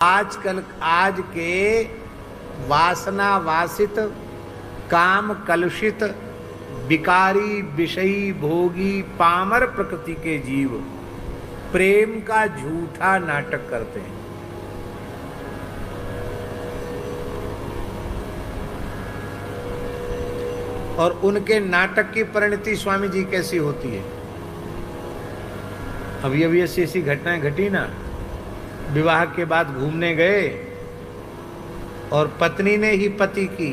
आजकल आज के वासना वासित काम कलुषित विकारी विषयी भोगी पामर प्रकृति के जीव प्रेम का झूठा नाटक करते हैं। और उनके नाटक की परिणति स्वामी जी कैसी होती है। अभी अभी ऐसी ऐसी घटनाएं घटी ना, विवाह के बाद घूमने गए और पत्नी ने ही पति की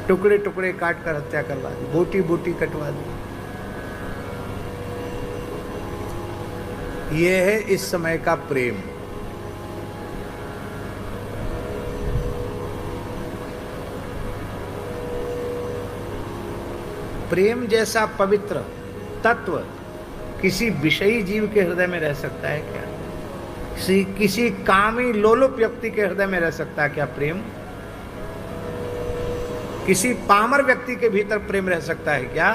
टुकड़े टुकड़े काट कर हत्या करवा दी, बोटी बोटी कटवा दी। यह है इस समय का प्रेम। प्रेम जैसा पवित्र तत्व किसी विषयी जीव के हृदय में रह सकता है क्या? किसी कामी लोलुप व्यक्ति के हृदय में रह सकता है क्या प्रेम? किसी पामर व्यक्ति के भीतर प्रेम रह सकता है क्या?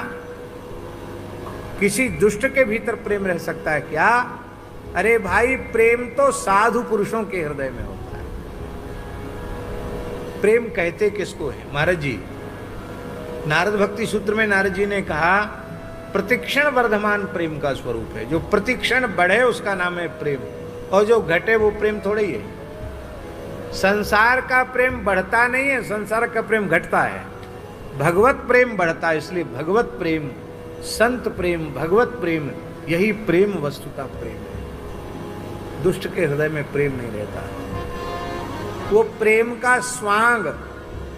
किसी दुष्ट के भीतर प्रेम रह सकता है क्या? अरे भाई, प्रेम तो साधु पुरुषों के हृदय में होता है। प्रेम कहते किसको है? महाराज जी नारद भक्ति सूत्र में नारद जी ने कहा प्रतिक्षण वर्धमान प्रेम का स्वरूप है। जो प्रतिक्षण बढ़े उसका नाम है प्रेम, और जो घटे वो प्रेम थोड़ा ही है। संसार का प्रेम बढ़ता नहीं है, संसार का प्रेम घटता है। भगवत प्रेम बढ़ता है, इसलिए भगवत प्रेम, संत प्रेम, भगवत प्रेम, यही प्रेम वस्तुता प्रेम है। दुष्ट के हृदय में प्रेम नहीं रहता। वो प्रेम का स्वांग,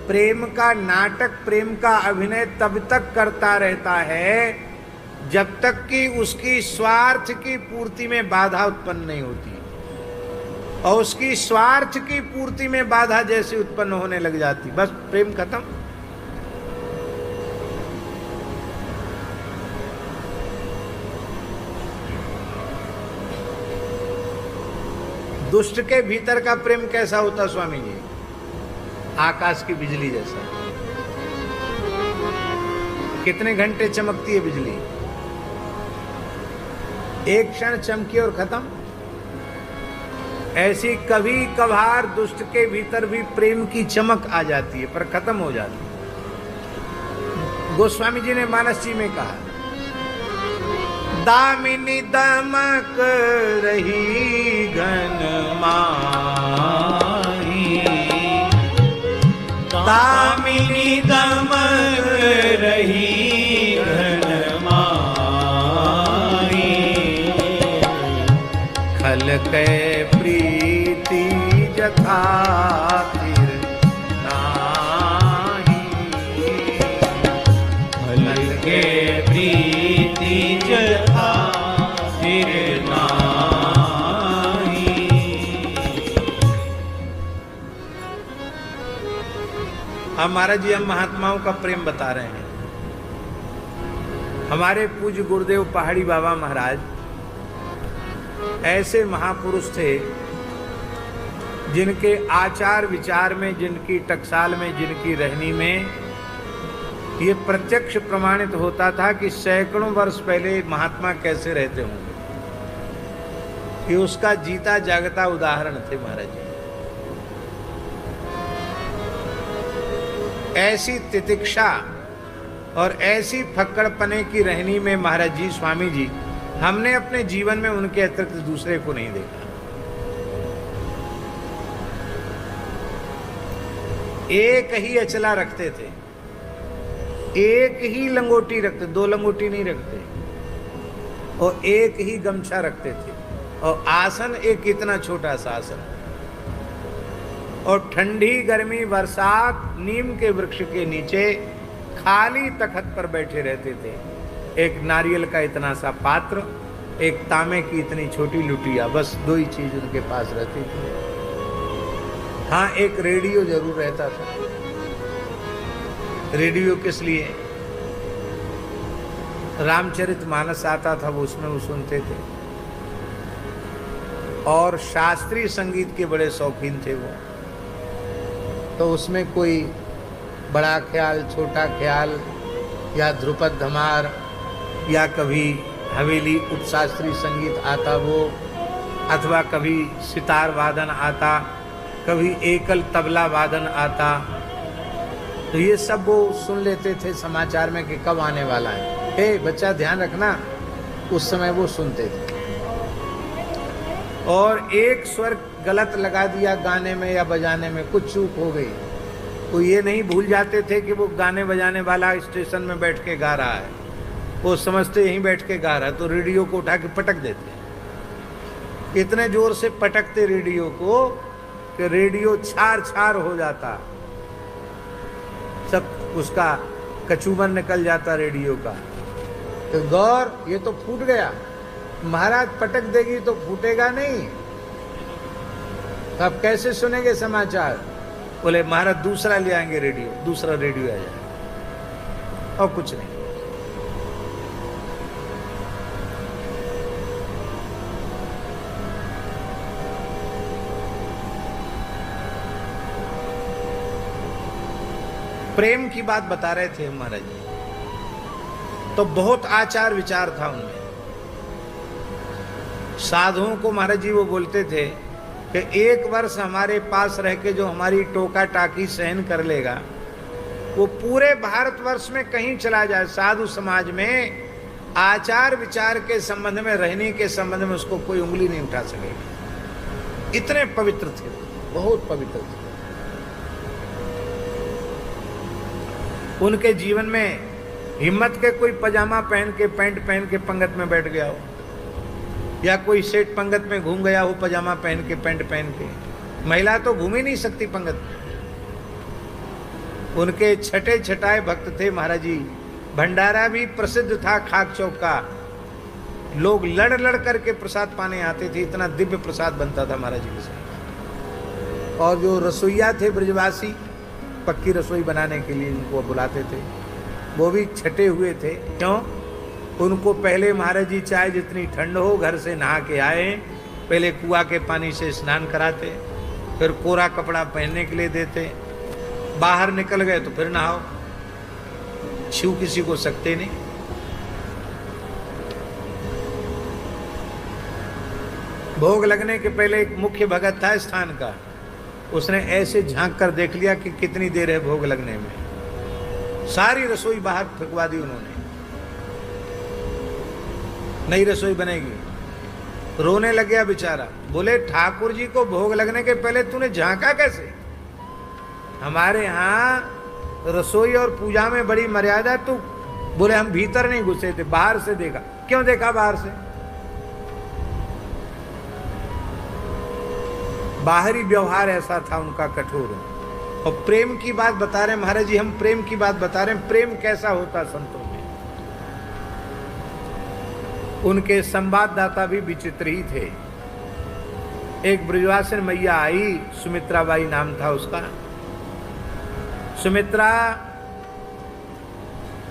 प्रेम का नाटक, प्रेम का अभिनय तब तक करता रहता है जब तक कि उसकी स्वार्थ की पूर्ति में बाधा उत्पन्न नहीं होती। और उसकी स्वार्थ की पूर्ति में बाधा जैसे उत्पन्न होने लग जाती, बस प्रेम खत्म। दुष्ट के भीतर का प्रेम कैसा होता स्वामी जी? आकाश की बिजली जैसा। कितने घंटे चमकती है बिजली? एक क्षण चमकी और खत्म। ऐसी कभी कभार दुष्ट के भीतर भी प्रेम की चमक आ जाती है, पर खत्म हो जाती है। गोस्वामी जी ने मानस जी में कहा, दामिनी दमक रही घन माही, दामिनी दमक रही घन माही, खल के प्रीति जथा फिर नाही, खल के प्रीति जथा फिर नाही। हम महाराज जी, हम महात्माओं का प्रेम बता रहे हैं। हमारे पूज्य गुरुदेव पहाड़ी बाबा महाराज ऐसे महापुरुष थे जिनके आचार विचार में, जिनकी टकसाल में, जिनकी रहनी में ये प्रत्यक्ष प्रमाणित होता था कि सैकड़ों वर्ष पहले महात्मा कैसे रहते होंगे। ये उसका जीता जागता उदाहरण थे महाराज जी। ऐसी तितिक्षा और ऐसी फक्कड़पने की रहनी में महाराज जी, स्वामी जी, हमने अपने जीवन में उनके अतिरिक्त दूसरे को नहीं देखा। एक ही अचला रखते थे, एक ही लंगोटी रखते, दो लंगोटी नहीं रखते, और एक ही गमछा रखते थे, और आसन एक इतना छोटा सा आसन, और ठंडी गर्मी बरसात नीम के वृक्ष के नीचे खाली तखत पर बैठे रहते थे। एक नारियल का इतना सा पात्र, एक तांबे की इतनी छोटी लुटिया, बस दो ही चीज उनके पास रहती थी। हाँ, एक रेडियो जरूर रहता था। रेडियो किस लिए? रामचरितमानस आता था, वो उसमें वो सुनते थे। और शास्त्रीय संगीत के बड़े शौकीन थे वो, तो उसमें कोई बड़ा ख्याल, छोटा ख्याल, या ध्रुपद धमार, या कभी हवेली उपशास्त्रीय संगीत आता, वो अथवा कभी सितार वादन आता, कभी एकल तबला वादन आता। तो ये सब वो सुन लेते थे समाचार में कि कब आने वाला है। हे बच्चा ध्यान रखना, उस समय वो सुनते थे। और एक स्वर गलत लगा दिया गाने में या बजाने में, कुछ चूक हो गई, तो ये नहीं भूल जाते थे कि वो गाने बजाने वाला स्टेशन में बैठ के गा रहा है। वो समझते यहीं बैठ के गा रहा है, तो रेडियो को उठा के पटक देते। इतने जोर से पटकते रेडियो को कि रेडियो छार छार हो जाता, सब उसका कचूमर निकल जाता रेडियो का। तो गौर, ये तो फूट गया। महाराज पटक देगी तो फूटेगा नहीं, तो अब कैसे सुनेंगे समाचार? बोले महाराज दूसरा ले आएंगे रेडियो, दूसरा रेडियो आ जाए, और कुछ नहीं। प्रेम की बात बता रहे थे महाराज जी, तो बहुत आचार विचार था उनमें। साधुओं को महाराज जी वो बोलते थे कि एक वर्ष हमारे पास रह के जो हमारी टोका टाकी सहन कर लेगा, वो पूरे भारतवर्ष में कहीं चला जाए, साधु समाज में आचार विचार के संबंध में, रहने के संबंध में उसको कोई उंगली नहीं उठा सकेगा। इतने पवित्र थे, बहुत पवित्र थे। उनके जीवन में हिम्मत के कोई पजामा पहन के, पैंट पहन के पंगत में बैठ गया हो, या कोई सेठ पंगत में घूम गया हो पजामा पहन के, पैंट पहन के। महिला तो घूम ही नहीं सकती पंगत में। उनके छठे छठाए भक्त थे महाराज जी। भंडारा भी प्रसिद्ध था खाक चौक का, लोग लड़ लड़ करके प्रसाद पाने आते थे, इतना दिव्य प्रसाद बनता था महाराज जी के साथ। और जो रसोईया थे ब्रजवासी, पक्की रसोई बनाने के लिए उनको बुलाते थे, वो भी छटे हुए थे। क्यों? उनको पहले महाराज जी चाहे जितनी ठंड हो, घर से नहा के आए, पहले कुआं के पानी से स्नान कराते, फिर कोरा कपड़ा पहनने के लिए देते, बाहर निकल गए तो फिर नहाओ, छू किसी को सकते नहीं। भोग लगने के पहले एक मुख्य भगत था स्थान का, उसने ऐसे झांक कर देख लिया कि कितनी देर है भोग लगने में, सारी रसोई बाहर फेंकवा दी उन्होंने, नई रसोई बनेगी। रोने लग गया बेचारा। बोले ठाकुर जी को भोग लगने के पहले तूने झांका कैसे? हमारे यहाँ रसोई और पूजा में बड़ी मर्यादा। तू बोले हम भीतर नहीं घुसे थे, बाहर से देखा। क्यों देखा बाहर से? बाहरी व्यवहार ऐसा था उनका कठोर। और प्रेम की बात बता रहे महाराज जी, हम प्रेम की बात बता रहे हैं। प्रेम कैसा होता संतों में? उनके संवाददाता भी विचित्र ही थे। एक ब्रजवासिन मैया आई, सुमित्रा बाई नाम था उसका। सुमित्रा,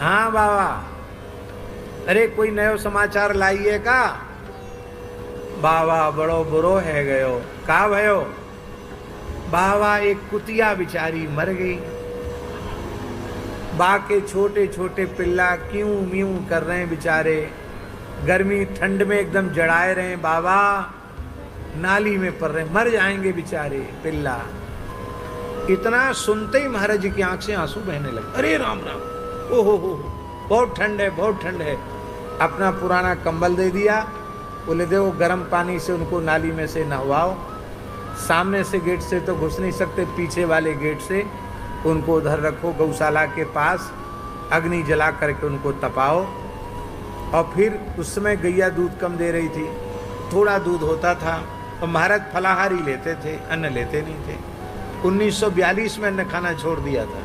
हाँ बाबा, अरे कोई नयो समाचार लाइए का? बाबा बड़ो बुरो है गयो। का भयो? बाबा एक कुतिया बिचारी मर गई। बाके छोटे छोटे पिल्ला क्यों म्यूं कर रहे हैं बेचारे, गर्मी ठंड में एकदम जड़ाए रहे हैं बाबा, नाली में पड़ रहे, मर जाएंगे बेचारे पिल्ला। इतना सुनते ही महाराज जी की आंख से आंसू बहने लगे। अरे राम राम, ओहो हो, बहुत ठंड है, बहुत ठंड है। अपना पुराना कंबल दे दिया, बोले देखो गर्म पानी से उनको नाली में से नहवाओ। सामने से गेट से तो घुस नहीं सकते, पीछे वाले गेट से उनको उधर रखो, गौशाला के पास अग्नि जला करके उनको तपाओ। और फिर उस समय गैया दूध कम दे रही थी, थोड़ा दूध होता था, और महाराज फलाहारी लेते थे, अन्न लेते नहीं थे। 1942 में अन्न खाना छोड़ दिया था।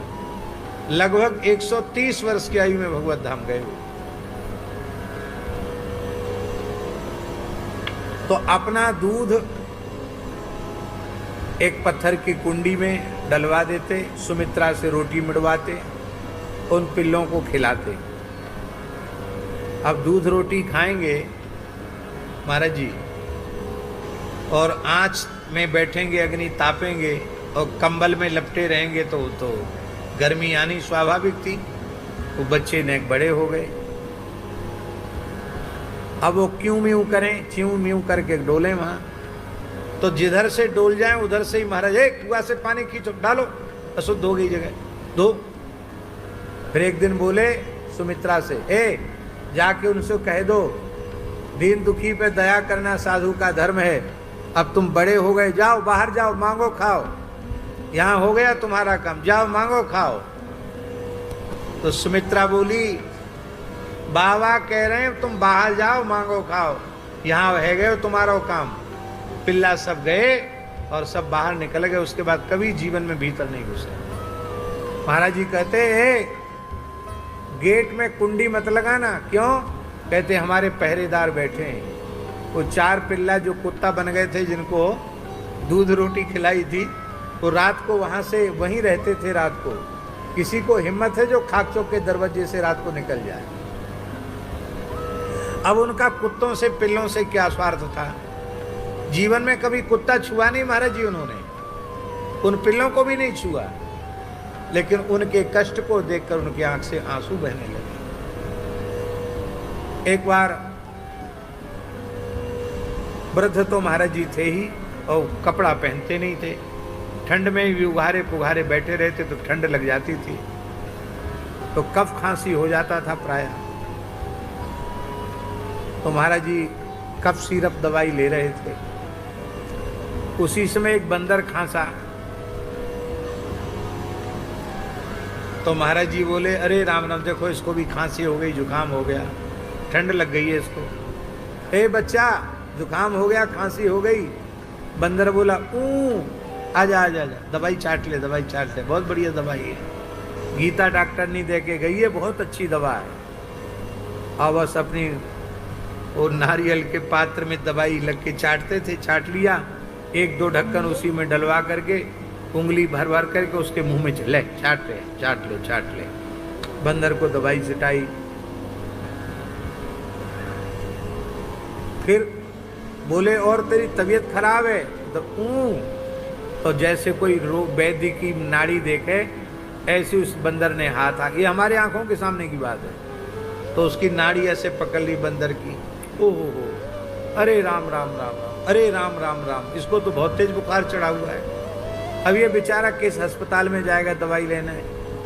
लगभग 130 वर्ष की आयु में भगवत धाम गए। तो अपना दूध एक पत्थर की कुंडी में डलवा देते, सुमित्रा से रोटी मिड़वाते, उन पिल्लों को खिलाते। अब दूध रोटी खाएंगे महाराज जी, और आँच में बैठेंगे, अग्नि तापेंगे, और कंबल में लपटे रहेंगे तो गर्मी आनी स्वाभाविक थी। वो बच्चे नेक बड़े हो गए। अब वो क्यों म्यूं करें, च्यों म्यूं करके डोले वहाँ। तो जिधर से डोल जाए उधर से ही महाराज एक कुआं से पानी खींचो, डालो, अशुद्ध हो गई जगह, दो। फिर एक दिन बोले सुमित्रा से, जाके उनसे कह दो दीन दुखी पे दया करना साधु का धर्म है, अब तुम बड़े हो गए, जाओ बाहर जाओ, मांगो खाओ, यहां हो गया तुम्हारा काम, जाओ मांगो खाओ। तो सुमित्रा बोली, बाबा कह रहे हैं तुम बाहर जाओ मांगो खाओ, यहां है गए तुम्हारा काम। पिल्ला सब गए और सब बाहर निकल गए, उसके बाद कभी जीवन में भीतर नहीं घुसे। महाराज जी कहते हैं गेट में कुंडी मत लगाना, क्यों? कहते हमारे पहरेदार बैठे हैं। वो 4 पिल्ला जो कुत्ता बन गए थे, जिनको दूध रोटी खिलाई थी, वो रात को वहां से वहीं रहते थे। रात को किसी को हिम्मत है जो खाक चौक के दरवाजे से रात को निकल जाए? अब उनका कुत्तों से पिल्लों से क्या स्वार्थ था? जीवन में कभी कुत्ता छुआ नहीं महाराज जी उन्होंने, उन पिल्लों को भी नहीं छुआ, लेकिन उनके कष्ट को देखकर उनकी आंख से आंसू बहने लगे। एक बार वृद्ध तो महाराज जी थे ही और कपड़ा पहनते नहीं थे, ठंड में भी उघारे पुघारे बैठे रहते तो ठंड लग जाती थी, तो कफ खांसी हो जाता था प्राय। तो महाराज जी कफ सिरप दवाई ले रहे थे, उसी समय एक बंदर खांसा। तो महाराज जी बोले, अरे राम राम, देखो इसको भी खांसी हो गई, जुकाम हो गया, ठंड लग गई है इसको। ए बच्चा, जुकाम हो गया, खांसी हो गई। बंदर बोला, आजा आजा आजा, दवाई चाट ले, दवाई चाट ले, बहुत बढ़िया दवाई है, गीता डॉक्टर नहीं दे के गई है, बहुत अच्छी दवा है। और बस अपनी वो नारियल के पात्र में दवाई लग के चाटते थे, चाट लिया, 1-2 ढक्कन उसी में डलवा करके उंगली भर भर करके उसके मुंह में चले, चाट ले चाट ले चाट ले। बंदर को दवाई चटाई, फिर बोले, और तेरी तबीयत खराब है? तो जैसे कोई रोग वैद्य की नाड़ी देखे ऐसे उस बंदर ने हाथ ये हमारे आंखों के सामने की बात है, तो उसकी नाड़ी ऐसे पकड़ ली बंदर की। ओहो, अरे राम राम राम राम, अरे राम राम राम, इसको तो बहुत तेज बुखार चढ़ा हुआ है, अब ये बेचारा किस अस्पताल में जाएगा दवाई लेने?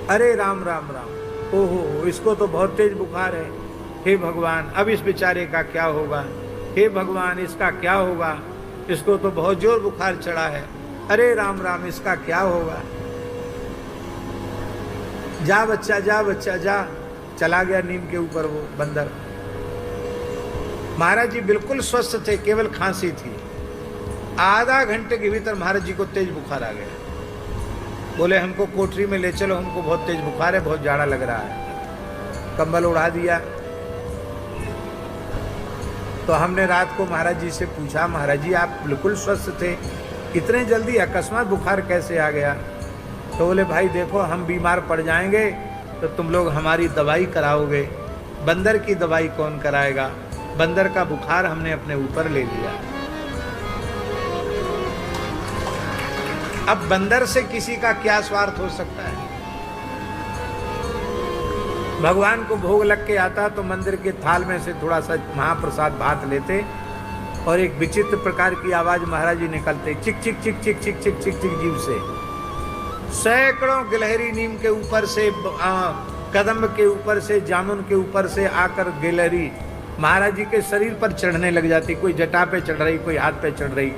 अरे राम राम राम, ओहो, इसको तो बहुत तेज बुखार है, हे भगवान अब इस बेचारे का क्या होगा, हे भगवान इसका क्या होगा, इसको तो बहुत जोर बुखार चढ़ा है, अरे राम राम इसका क्या होगा। जा बच्चा जा, बच्चा जा। चला गया नीम के ऊपर वो बंदर। महाराज जी बिल्कुल स्वस्थ थे, केवल खांसी थी। आधा घंटे के भीतर महाराज जी को तेज बुखार आ गया। बोले हमको कोठरी में ले चलो, हमको बहुत तेज बुखार है, बहुत जाड़ा लग रहा है। कंबल उड़ा दिया। तो हमने रात को महाराज जी से पूछा, महाराज जी आप बिल्कुल स्वस्थ थे, इतने जल्दी अकस्मात बुखार कैसे आ गया? तो बोले भाई देखो, हम बीमार पड़ जाएंगे तो तुम लोग हमारी दवाई कराओगे, बंदर की दवाई कौन कराएगा? बंदर का बुखार हमने अपने ऊपर ले लिया। अब बंदर से किसी का क्या स्वार्थ हो सकता है? भगवान को भोग लग के आता तो मंदिर के थाल में से थोड़ा सा महाप्रसाद भात लेते और एक विचित्र प्रकार की आवाज महाराज जी निकलते, चिक चिक चिक चिक चिक चिक चिक चिक जीव से। सैकड़ों गिलहरी नीम के ऊपर से, कदम्ब के ऊपर से, जामुन के ऊपर से आकर गिलहरी महाराज जी के शरीर पर चढ़ने लग जाती, कोई जटा पे चढ़ रही, कोई हाथ पे चढ़ रही।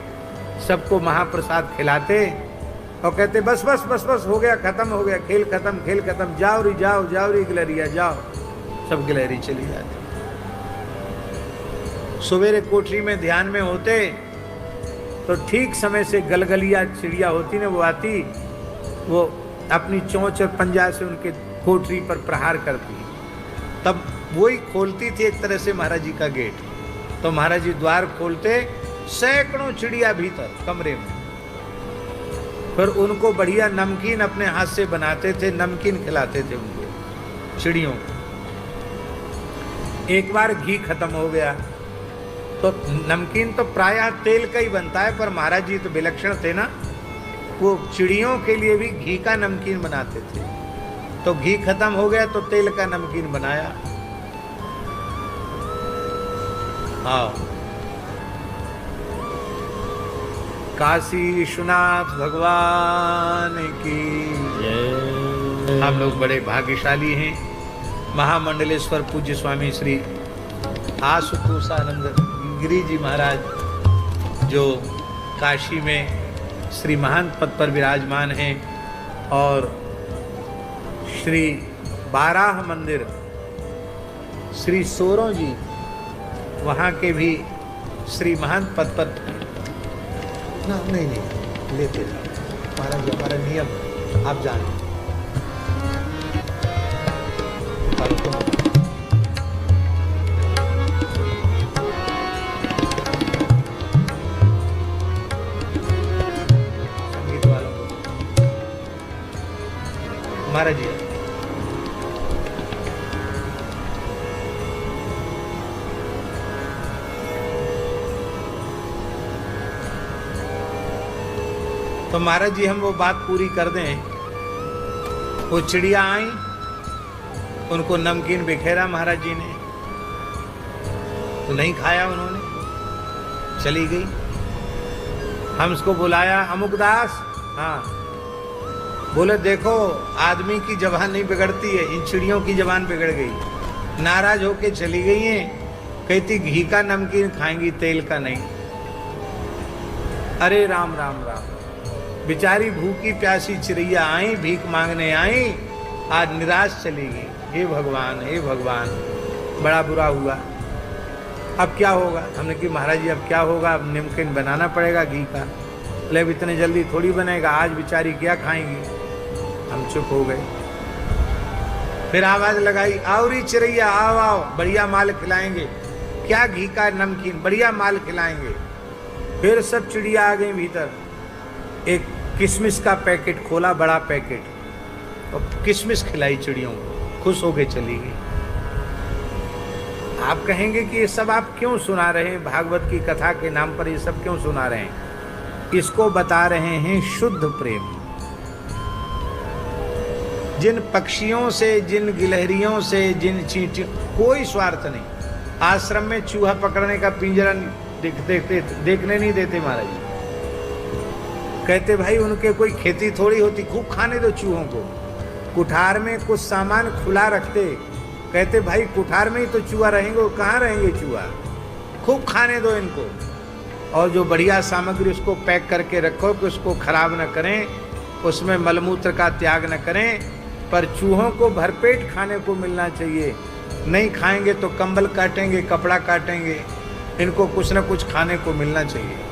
सबको महाप्रसाद खिलाते और कहते बस बस बस बस हो गया, खत्म हो गया, खेल खत्म, खेल खत्म, जाओ री जाओ, जाओ री गिलहरिया जाओ। सब गिलहरी चली जाती। सवेरे कोठरी में ध्यान में होते तो ठीक समय से गलगलिया चिड़िया होती ना, वो आती, वो अपनी चोंच और पंजा से उनके कोठरी पर प्रहार करती, तब वही खोलती थी एक तरह से महाराज जी का गेट। तो महाराज जी द्वार खोलते, सैकड़ों चिड़िया भीतर कमरे में, फिर उनको बढ़िया नमकीन अपने हाथ से बनाते थे, नमकीन खिलाते थे उनको चिड़ियों को। एक बार घी खत्म हो गया तो नमकीन तो प्रायः तेल का ही बनता है, पर महाराज जी तो विलक्षण थे ना, वो चिड़ियों के लिए भी घी का नमकीन बनाते थे। तो घी खत्म हो गया तो तेल का नमकीन बनाया। हाँ, काशी विश्वनाथ भगवान की जय। हम लोग बड़े भाग्यशाली हैं। महामंडलेश्वर पूज्य स्वामी श्री आशुतोषानंद गिरी जी महाराज जो काशी में श्री महंत पद पर विराजमान हैं और श्री बाराह मंदिर श्री सोरों जी वहाँ के भी श्री महंत पद पर ना नहीं लेते महाराज हमारा नियम आप जाने संगीत वालों को महाराज जी तो महाराज जी हम वो बात पूरी कर दें। वो चिड़िया आई, उनको नमकीन बिखेरा महाराज जी ने, तो नहीं खाया उन्होंने, चली गई। हम उसको बुलाया, अमुकदास, हाँ, बोले देखो आदमी की जबान नहीं बिगड़ती है, इन चिड़ियों की जबान बिगड़ गई, नाराज होके चली गई हैं। कहती घी का नमकीन खाएंगी, तेल का नहीं। अरे राम राम राम, बेचारी भूखी प्यासी चिड़ैया आई, भीख मांगने आई, आज निराश चली गई। हे भगवान, हे भगवान, बड़ा बुरा हुआ। अब क्या होगा? हमने कि महाराज जी अब क्या होगा, अब नमकीन बनाना पड़ेगा घी का। बोले अब इतने जल्दी थोड़ी बनेगा, आज बेचारी क्या खाएंगी। हम चुप हो गए। फिर आवाज लगाई, आओ री चिड़ैया, आओ आओ, बढ़िया माल खिलाएंगे। क्या घी का नमकीन, बढ़िया माल खिलाएंगे। फिर सब चिड़िया आ गई भीतर। एक किशमिश का पैकेट खोला, बड़ा पैकेट, और किशमिश खिलाई चिड़ियों को, खुश होके चली गई। आप कहेंगे कि ये सब आप क्यों सुना रहे हैं, भागवत की कथा के नाम पर ये सब क्यों सुना रहे हैं? इसको बता रहे हैं शुद्ध प्रेम। जिन पक्षियों से, जिन गिलहरियों से, जिन चींटियों, कोई स्वार्थ नहीं। आश्रम में चूहा पकड़ने का पिंजरा देखने नहीं देते महाराज जी। कहते भाई उनके कोई खेती थोड़ी होती, खूब खाने दो चूहों को। कुठार में कुछ सामान खुला रखते, कहते भाई कुठार में ही तो चूहा रहेंगे, कहाँ रहेंगे चूहा, खूब खाने दो इनको। और जो बढ़िया सामग्री उसको पैक करके रखो कि उसको खराब न करें, उसमें मलमूत्र का त्याग न करें, पर चूहों को भरपेट खाने को मिलना चाहिए। नहीं खाएंगे तो कंबल काटेंगे, कपड़ा काटेंगे, इनको कुछ न कुछ खाने को मिलना चाहिए।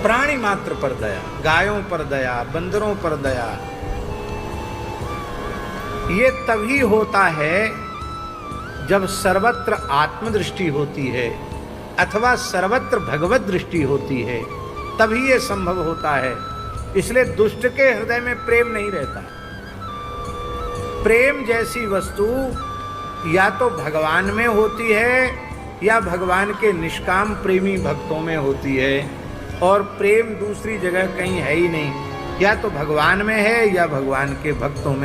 प्राणी मात्र पर दया, गायों पर दया, बंदरों पर दया, ये तभी होता है जब सर्वत्र आत्मदृष्टि होती है अथवा सर्वत्र भगवत दृष्टि होती है, तभी ये संभव होता है। इसलिए दुष्ट के हृदय में प्रेम नहीं रहता। प्रेम जैसी वस्तु या तो भगवान में होती है या भगवान के निष्काम प्रेमी भक्तों में होती है, और प्रेम दूसरी जगह कहीं है ही नहीं। या तो भगवान में है या भगवान के भक्तों में।